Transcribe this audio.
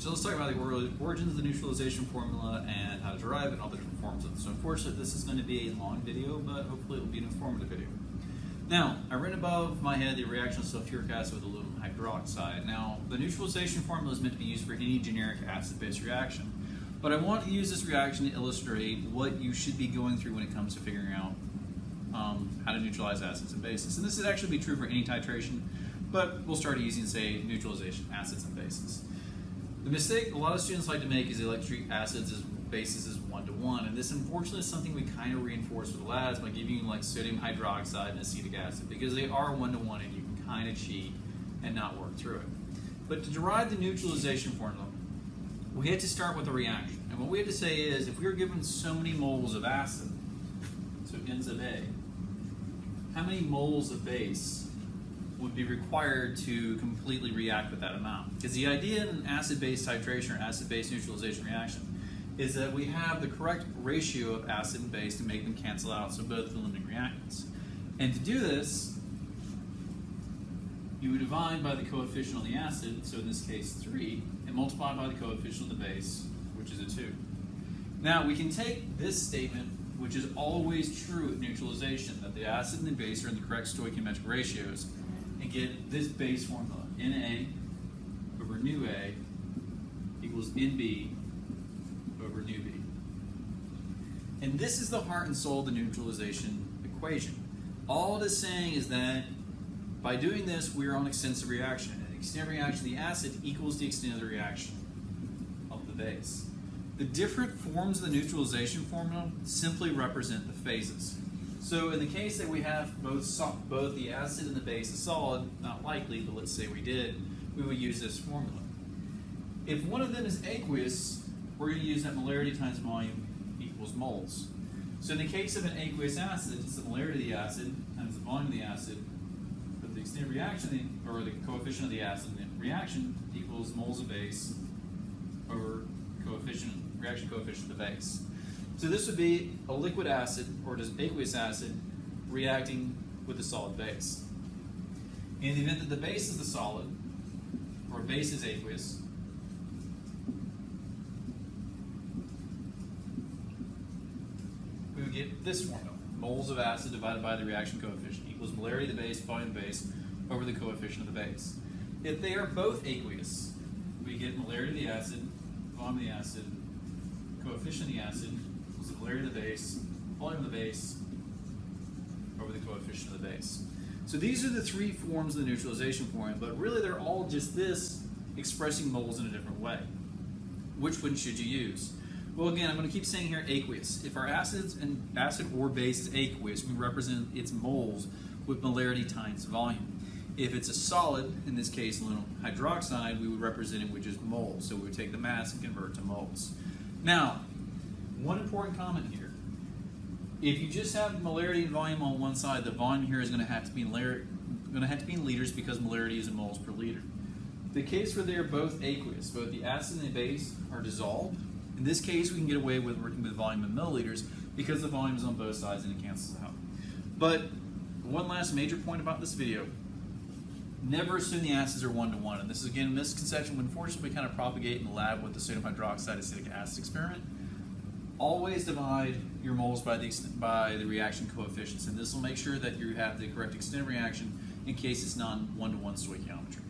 So let's talk about the origins of the neutralization formula and how to derive it and all the different forms of it. So unfortunately this is going to be a long video, but hopefully it will be an informative video. Now, I've written above my head the reaction of sulfuric acid with aluminum hydroxide. Now, the neutralization formula is meant to be used for any generic acid-base reaction, but I want to use this reaction to illustrate what you should be going through when it comes to figuring out how to neutralize acids and bases. And this would actually be true for any titration, but we'll start easy and say neutralization, acids and bases. The mistake a lot of students like to make is they like to treat acids as bases as one-to-one, and this unfortunately is something we kind of reinforce with the labs by giving you like sodium hydroxide and acetic acid, because they are one-to-one and you can kind of cheat and not work through it. But to derive the neutralization formula, we had to start with a reaction. And what we had to say is, if we were given so many moles of acid, so N sub A, how many moles of base would be required to completely react with that amount? Because the idea in an acid-base titration or acid-base neutralization reaction is that we have the correct ratio of acid and base to make them cancel out, so both the limiting reactants. And to do this, you would divide by the coefficient of the acid, so in this case 3, and multiply by the coefficient of the base, which is a 2. Now we can take this statement, which is always true at neutralization, that the acid and the base are in the correct stoichiometric ratios, and get this base formula, Na over nu A equals Nb over nu B. And this is the heart and soul of the neutralization equation. All it is saying is that by doing this, we are on extensive reaction. And the extent of reaction of the acid equals the extent of the reaction of the base. The different forms of the neutralization formula simply represent the phases. So in the case that we have both the acid and the base is solid, not likely, but let's say we did, we would use this formula. If one of them is aqueous, we're going to use that molarity times volume equals moles. So in the case of an aqueous acid, it's the molarity of the acid times the volume of the acid, but the extent of reaction, or the coefficient of the acid in the reaction equals moles of base over reaction coefficient of the base. So this would be a liquid acid, or just aqueous acid, reacting with a solid base. In the event that the base is the solid, or base is aqueous, we would get this formula. Moles of acid divided by the reaction coefficient equals molarity of the base, volume of the base, over the coefficient of the base. If they are both aqueous, we get molarity of the acid, volume of the acid, coefficient of the acid, equals the molarity of the base, volume of the base, over the coefficient of the base. So these are the three forms of the neutralization formula, but really they're all just this, expressing moles in a different way. Which one should you use? Well, again, I'm going to keep saying here aqueous. If our acid or base is aqueous, we represent its moles with molarity times volume. If it's a solid, in this case aluminum hydroxide, we would represent it with just moles. So we would take the mass and convert to moles. Now, one important comment here. If you just have molarity and volume on one side, the volume here is going to have to be in liters because molarity is in moles per liter. The case where they are both aqueous, both the acid and the base are dissolved. In this case, we can get away with working with volume in milliliters because the volume is on both sides and it cancels out. But one last major point about this video. Never assume the acids are one-to-one. And this is, again, a misconception we unfortunately kind of propagate in the lab with the sodium hydroxide acetic acid experiment. Always divide your moles by the reaction coefficients, and this will make sure that you have the correct extent of reaction in case it's not one-to-one stoichiometry.